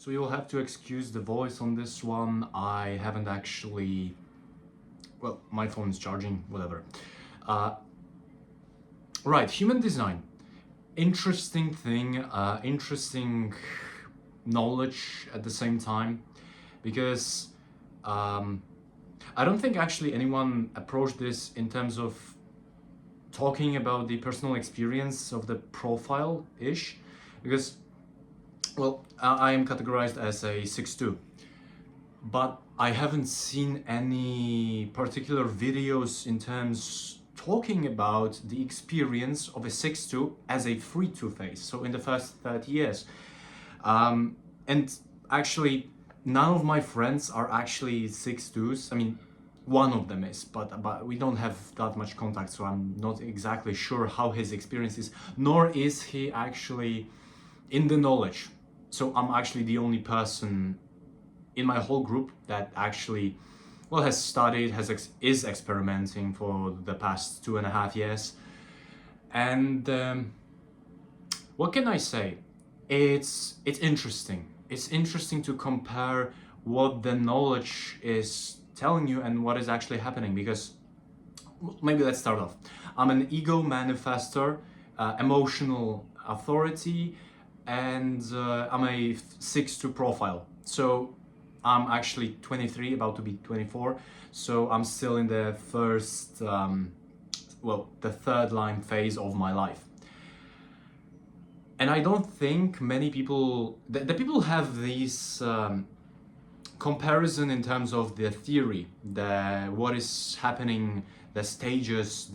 So you'll have to excuse the voice on this one. I haven't actually, well, my phone is charging, whatever. Right, human design. Interesting thing, interesting knowledge at the same time, because I don't think actually anyone approached this in terms of talking about the personal experience of the profile-ish, because, well, I am categorized as a 6'2", but I haven't seen any particular videos in terms talking about the experience of a 6'2" as a free two-face, so in the first 30 years. And actually, none of my friends are actually 6'2s. I mean, one of them is, but we don't have that much contact, so I'm not exactly sure how his experience is, nor is he actually in the knowledge. So I'm actually the only person in my whole group that actually, well, has studied, is experimenting for the past 2.5 years. And what can I say? It's interesting. It's interesting to compare what the knowledge is telling you and what is actually happening, because maybe let's start off. I'm an ego manifestor, emotional authority, and I'm a 6'2" profile. So I'm actually 23, about to be 24. So I'm still in the first, the third line phase of my life. And I don't think many people, the people have these comparison in terms of the theory, what is happening, the stages,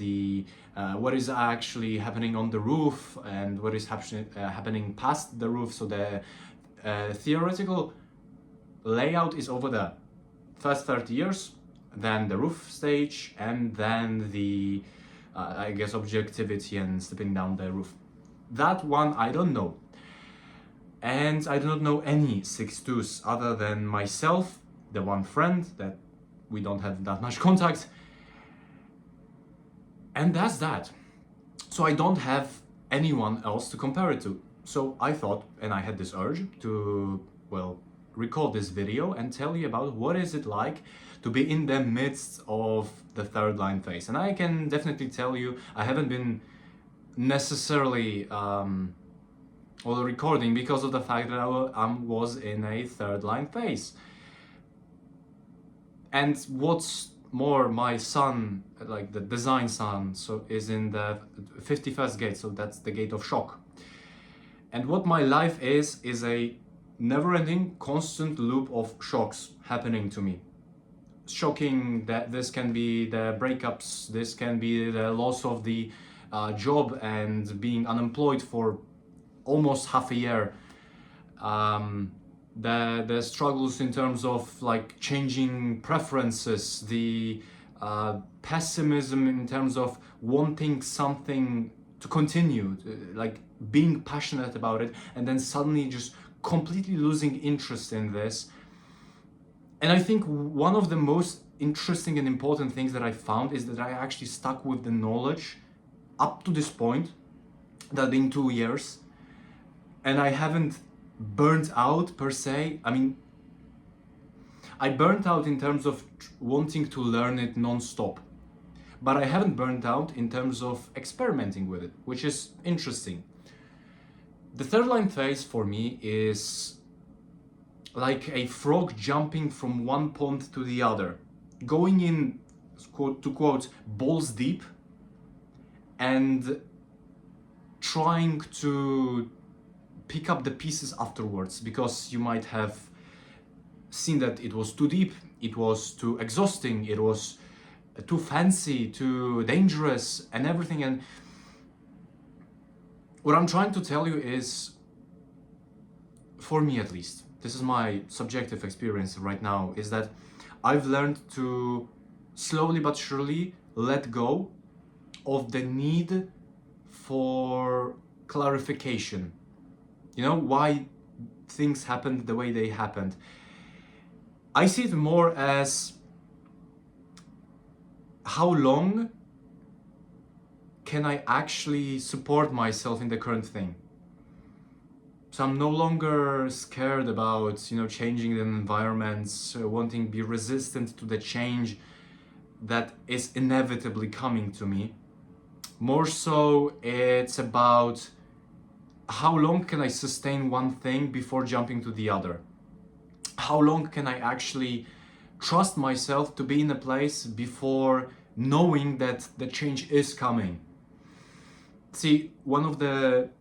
what is actually happening on the roof and what is happening past the roof. So the theoretical layout is over there. First 30 years, then the roof stage, and then the, I guess, objectivity and stepping down the roof. That one I don't know. And I do not know any 6'2s other than myself, the one friend that we don't have that much contact. And that's that. So I don't have anyone else to compare it to. So I thought, and I had this urge to, well, record this video and tell you about what is it like to be in the midst of the third line phase. And I can definitely tell you, I haven't been necessarily recording because of the fact that I was in a third line phase. And what's more, my sun, like the design sun, so is in the 51st gate, so that's the gate of shock. And what my life is a never-ending, constant loop of shocks happening to me. Shocking that this can be the breakups, this can be the loss of the job and being unemployed for almost half a year. The struggles in terms of like changing preferences, the pessimism in terms of wanting something to continue, like being passionate about it, and then suddenly just completely losing interest in this. And I think one of the most interesting and important things that I found is that I actually stuck with the knowledge up to this point, that being 2 years, and I haven't burnt out per se. I mean, I burnt out in terms of wanting to learn it non-stop, but I haven't burnt out in terms of experimenting with it, which is interesting. The third line phase for me is like a frog jumping from one pond to the other, going in, quote to quote, balls deep, and trying to pick up the pieces afterwards, because you might have seen that it was too deep, it was too exhausting, it was too fancy, too dangerous, and everything. And what I'm trying to tell you is, for me at least, this is my subjective experience right now, is that I've learned to slowly but surely let go of the need for clarification. You know, why things happened the way they happened. I see it more as how long can I actually support myself in the current thing. So I'm no longer scared about, changing the environments, wanting to be resistant to the change that is inevitably coming to me. More so, it's about how long can I sustain one thing before jumping to the other? How long can I actually trust myself to be in a place before knowing that the change is coming? See, one of the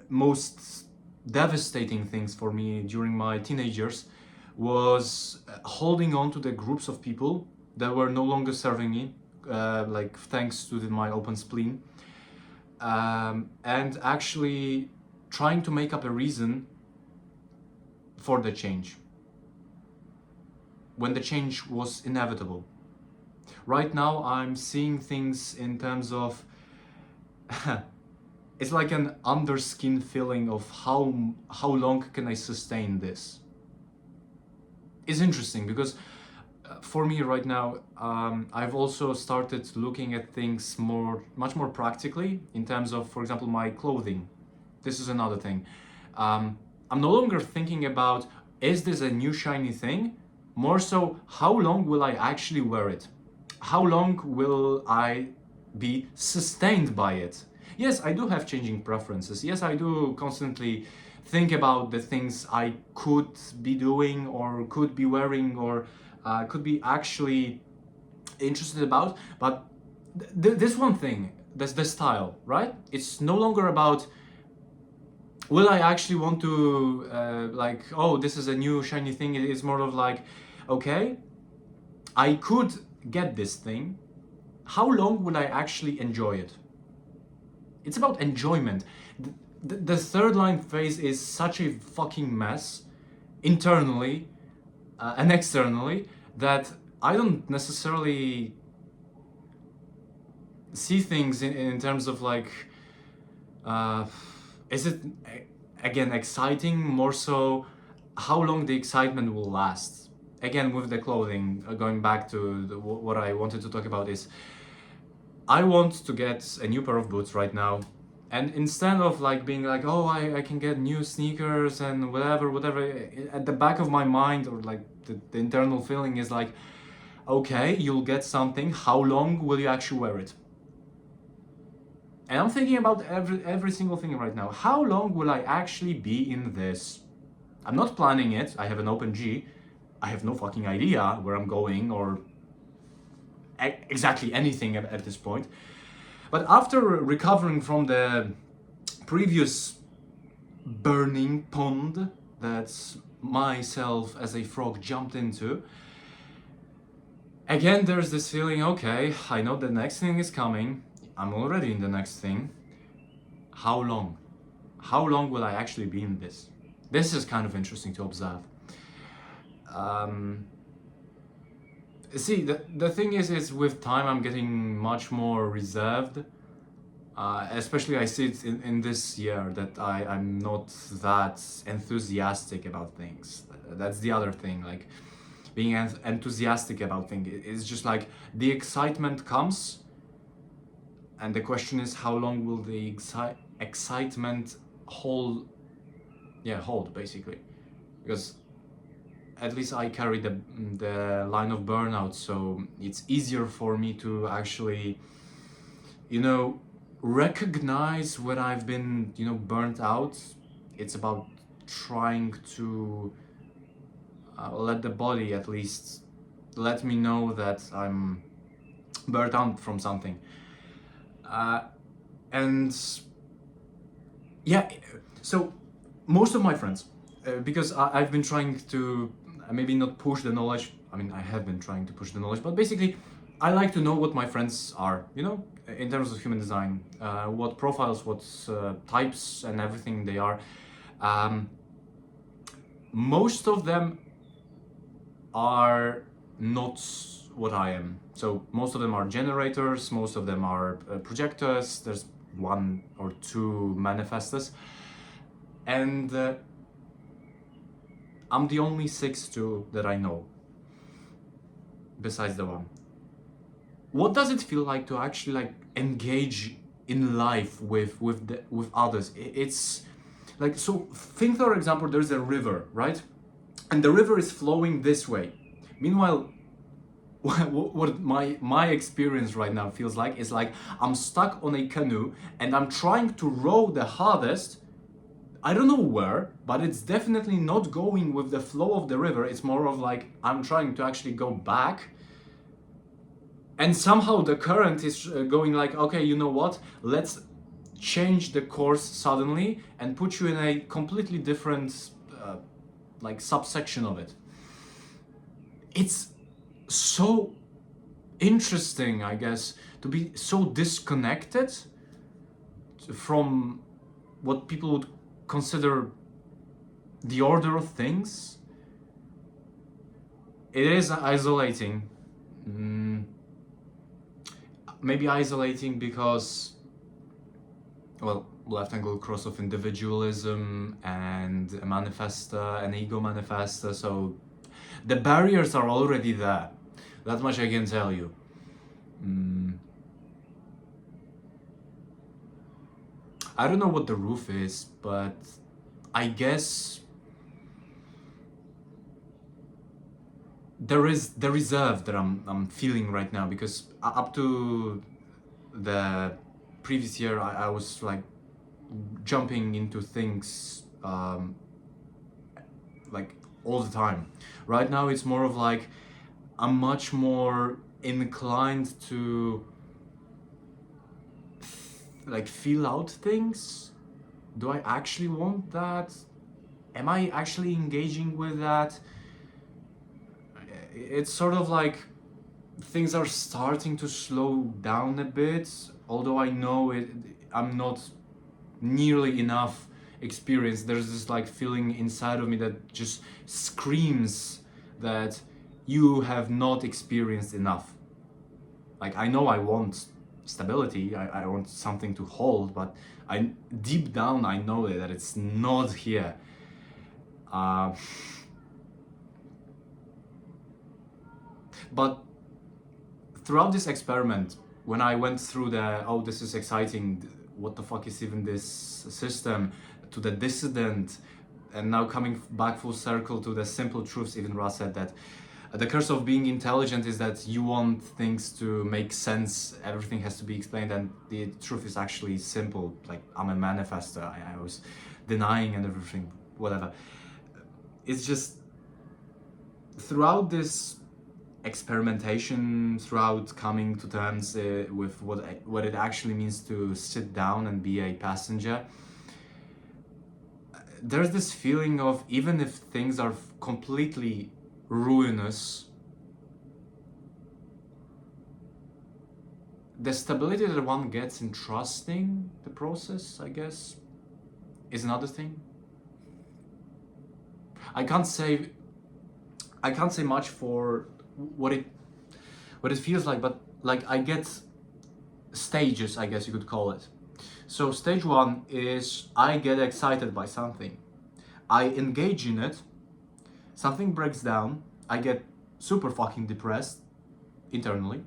most devastating things for me during my teenage years was holding on to the groups of people that were no longer serving me, like thanks to my open spleen, and actually trying to make up a reason for the change when the change was inevitable. Right now I'm seeing things in terms of it's like an underskin feeling of how long can I sustain this. It's interesting because for me right now, I've also started looking at things much more practically in terms of, for example, my clothing. This is another thing. I'm no longer thinking about, is this a new shiny thing? More so, how long will I actually wear it? How long will I be sustained by it? Yes, I do have changing preferences. Yes, I do constantly think about the things I could be doing or could be wearing or could be actually interested about. But this one thing, that's the style, right? It's no longer about, will I actually want to like, oh, this is a new shiny thing. It's more of like, okay, I could get this thing. How long will I actually enjoy it? It's about enjoyment. The third line phase is such a fucking mess, internally and externally, that I don't necessarily see things in terms of like, is it again exciting? More so, how long the excitement will last. Again, with the clothing, going back to what I wanted to talk about is, I want to get a new pair of boots right now, and instead of like being like, oh, I can get new sneakers and whatever, at the back of my mind, or like the internal feeling is like, okay, you'll get something, how long will you actually wear it? And I'm thinking about every single thing right now. How long will I actually be in this? I'm not planning it. I have an open G. I have no fucking idea where I'm going or exactly anything at this point. But after recovering from the previous burning pond that myself as a frog jumped into, again there's this feeling, okay, I know the next thing is coming. I'm already in the next thing. How long? How long will I actually be in this? This is kind of interesting to observe. See, the thing is with time I'm getting much more reserved. Especially I see it in this year that I'm not that enthusiastic about things. That's the other thing, like being enthusiastic about things. It's just like the excitement comes, and the question is how long will the excitement hold basically, because at least I carry the line of burnout, so it's easier for me to actually, recognize when I've been, burnt out. It's about trying to let the body at least let me know that I'm burnt out from something. And yeah, so most of my friends, because I've been trying to maybe not push the knowledge. I mean, I have been trying to push the knowledge, but basically, I like to know what my friends are, in terms of human design, what profiles, what types, and everything they are. Most of them are not what I am. So most of them are generators, most of them are projectors. There's one or two manifestors, and I'm the only 6-2 that I know, besides the one. What does it feel like to actually like engage in life with others? It's Like, so think, for example, there's a river, right? And the river is flowing this way. Meanwhile, what my experience right now feels like is like I'm stuck on a canoe and I'm trying to row the hardest. I don't know where, but it's definitely not going with the flow of the river. It's more of like I'm trying to actually go back, and somehow the current is going like, okay, you know what? Let's change the course suddenly and put you in a completely different like subsection of it. It's so interesting, I guess, to be so disconnected from what people would consider the order of things. It is isolating. Maybe isolating because, well, left angle cross of individualism and a manifesta, an ego manifesta, so the barriers are already there. That much I can tell you. I don't know what the roof is, but I guess there is the reserve that I'm feeling right now, because up to the previous year I was like jumping into things like all the time. Right now it's more of like I'm much more inclined to like feel out things. Do I actually want that? Am I actually engaging with that? It's sort of like things are starting to slow down a bit, although I know I'm not nearly enough experienced. There's this like feeling inside of me that just screams that you have not experienced enough. Like, I know I want stability, I want something to hold, but I deep down I know that it's not here. But throughout this experiment, when I went through the, oh, this is exciting, what the fuck is even this system, to the dissident, and now coming back full circle to the simple truths, even Ra said that the curse of being intelligent is that you want things to make sense, everything has to be explained, and the truth is actually simple. Like, I'm a manifester, I was denying and everything, whatever. It's just, throughout this experimentation, throughout coming to terms with what it actually means to sit down and be a passenger, there's this feeling of, even if things are completely ruinous, the stability that one gets in trusting the process, I guess, is another thing. I can't say much for what it feels like, but like I get stages, I guess you could call it. So stage one is I get excited by something, I engage in it, something breaks down, I get super fucking depressed internally,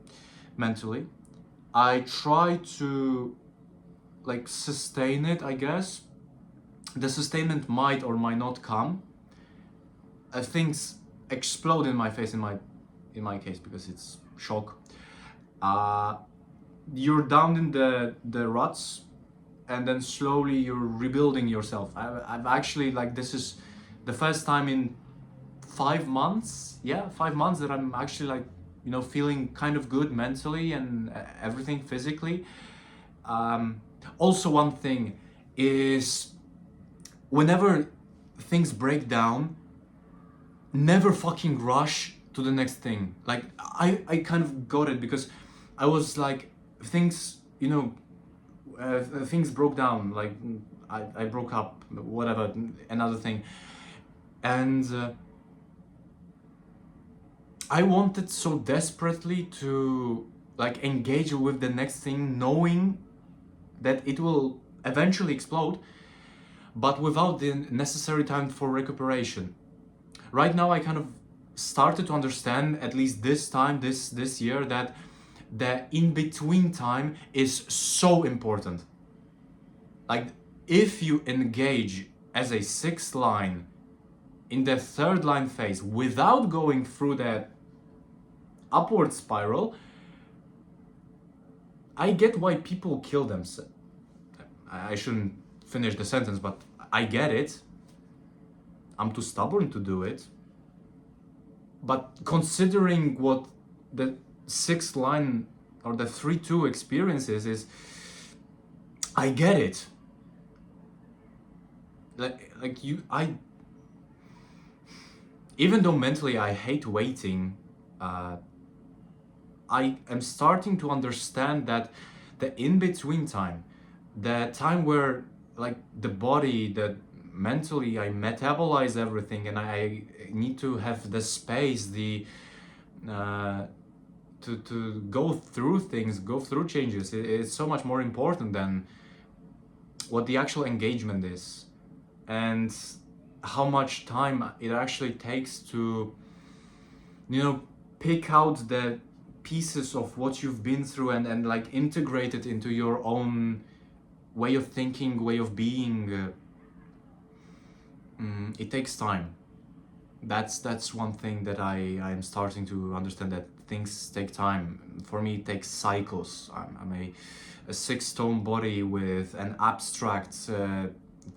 mentally. I try to like sustain it, I guess. The sustainment might or might not come. Things explode in my face, in my case, because it's shock. You're down in the ruts, and then slowly you're rebuilding yourself. I've actually, like, this is the first time in 5 months, 5 months, that I'm actually like, you know, feeling kind of good mentally and everything physically. Also, one thing is, whenever things break down, never fucking rush to the next thing. Like, I kind of got it, because I was like, things, you know, things broke down, like I broke up, whatever, another thing, and I wanted so desperately to like engage with the next thing, knowing that it will eventually explode, but without the necessary time for recuperation. Right now I kind of started to understand, at least this time, this year, that the in-between time is so important. Like, if you engage as a sixth line in the third line phase without going through that upward spiral, I get why people kill themselves. I shouldn't finish the sentence, but I get it. I'm too stubborn to do it. But considering what the sixth line or the 3-2 experiences is, I get it. Even though mentally I hate waiting, I am starting to understand that the in-between time, the time where like the body, that mentally I metabolize everything and I need to have the space, to go through things, go through changes. It's so much more important than what the actual engagement is and how much time it actually takes to, pick out the pieces of what you've been through and like integrate it into your own way of thinking, way of being. It takes time. That's one thing that I'm starting to understand, that things take time. For me, it takes cycles. I'm a 6-stone body with an abstract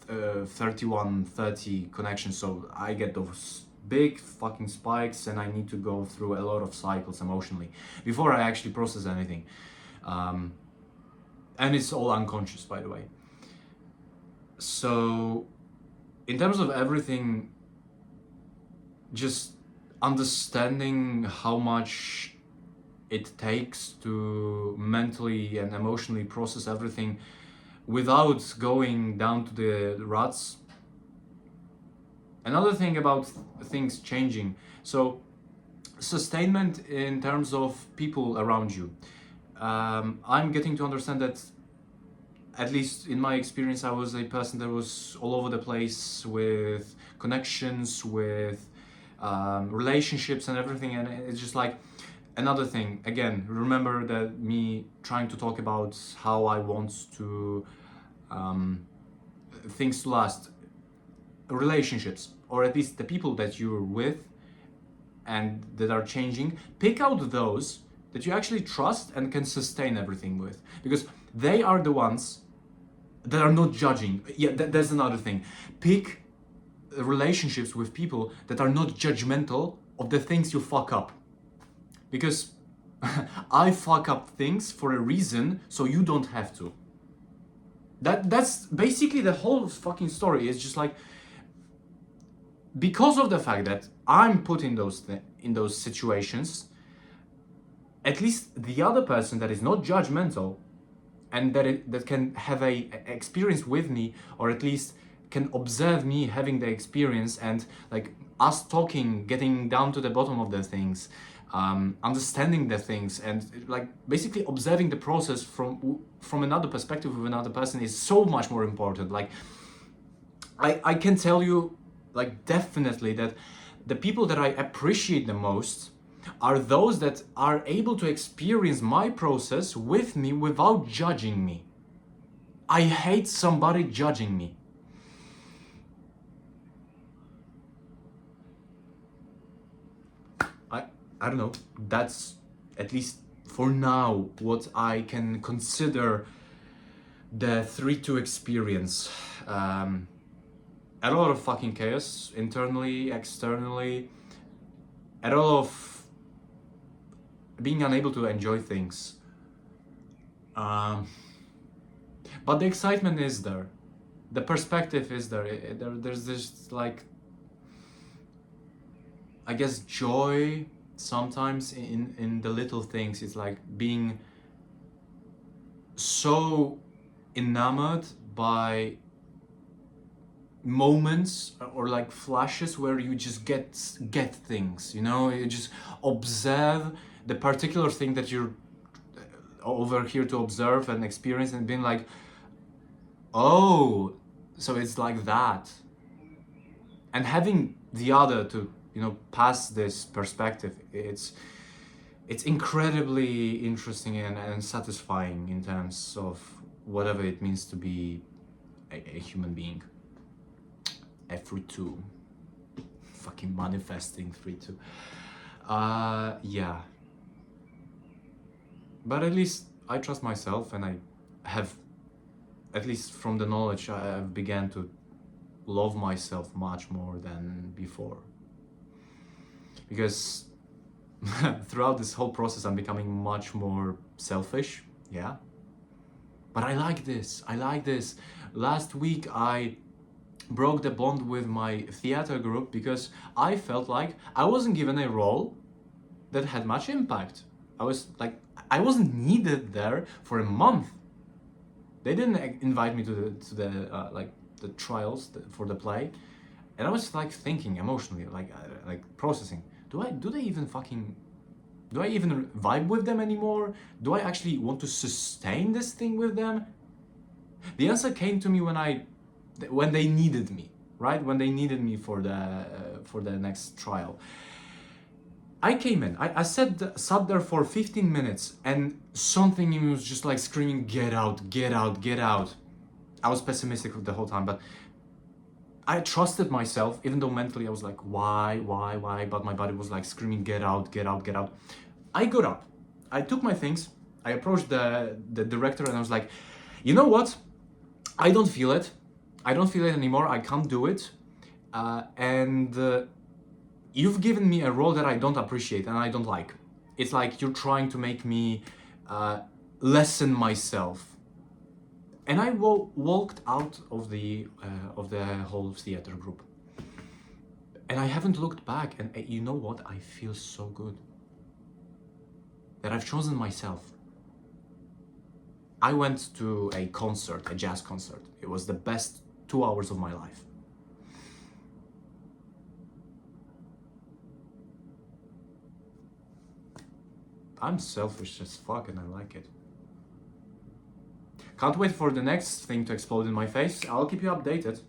31-30 connection, so I get those big fucking spikes and I need to go through a lot of cycles emotionally before I actually process anything. And it's all unconscious, by the way. So in terms of everything, just understanding how much it takes to mentally and emotionally process everything without going down to the ruts. Another thing about things changing, so sustainment in terms of people around you. I'm getting to understand that, at least in my experience, I was a person that was all over the place with connections, with relationships and everything, and it's just like another thing. Again, remember that me trying to talk about how I want to things to last, relationships, or at least the people that you're with and that are changing. Pick out those that you actually trust and can sustain everything with, because they are the ones that are not judging. Yeah, that's another thing. Pick relationships with people that are not judgmental of the things you fuck up, because I fuck up things for a reason, so you don't have to. That's basically the whole fucking story. It's just like, because of the fact that I'm put in those situations, at least the other person that is not judgmental and that can have a experience with me, or at least can observe me having the experience, and like us talking, getting down to the bottom of the things, understanding the things, and like basically observing the process from another perspective with another person is so much more important. Like I can tell you, like, definitely that the people that I appreciate the most are those that are able to experience my process with me without judging me. I hate somebody judging me. I don't know, that's, at least for now, what I can consider the 3-2 experience. A lot of fucking chaos, internally, externally, a lot of being unable to enjoy things. But the excitement is there. The perspective is there. There's this, like, I guess, joy sometimes in the little things. It's like being so enamored by moments or like flashes where you just get things, you just observe the particular thing that you're over here to observe and experience, and being like, oh, so it's like that. And having the other to pass this perspective, it's incredibly interesting and satisfying in terms of whatever it means to be a human being. F32. Fucking manifesting 3-2. Yeah. But at least I trust myself, and I have, at least from the knowledge, I've began to love myself much more than before. Because throughout this whole process, I'm becoming much more selfish, yeah. But I like this. I like this. Last week, I broke the bond with my theater group because I felt like I wasn't given a role that had much impact. I wasn't needed there for a month. They didn't invite me to the trials for the play, and I was like thinking emotionally, like processing. Do I even vibe with them anymore? Do I actually want to sustain this thing with them? The answer came to me when they needed me, right? When they needed me for the next trial. I came in, I sat there for 15 minutes, and something in me was just like screaming, get out, get out, get out. I was pessimistic the whole time, but I trusted myself, even though mentally I was like, why? But my body was like screaming, get out, get out, get out. I got up, I took my things, I approached the director, and I was like, you know what? I don't feel it. I don't feel it anymore. I can't do it. And you've given me a role that I don't appreciate and I don't like. It's like you're trying to make me lessen myself. And I walked out of the whole theater group. And I haven't looked back. And you know what? I feel so good that I've chosen myself. I went to a concert, a jazz concert. It was the best 2 hours of my life. I'm selfish as fuck and I like it. Can't wait for the next thing to explode in my face. I'll keep you updated.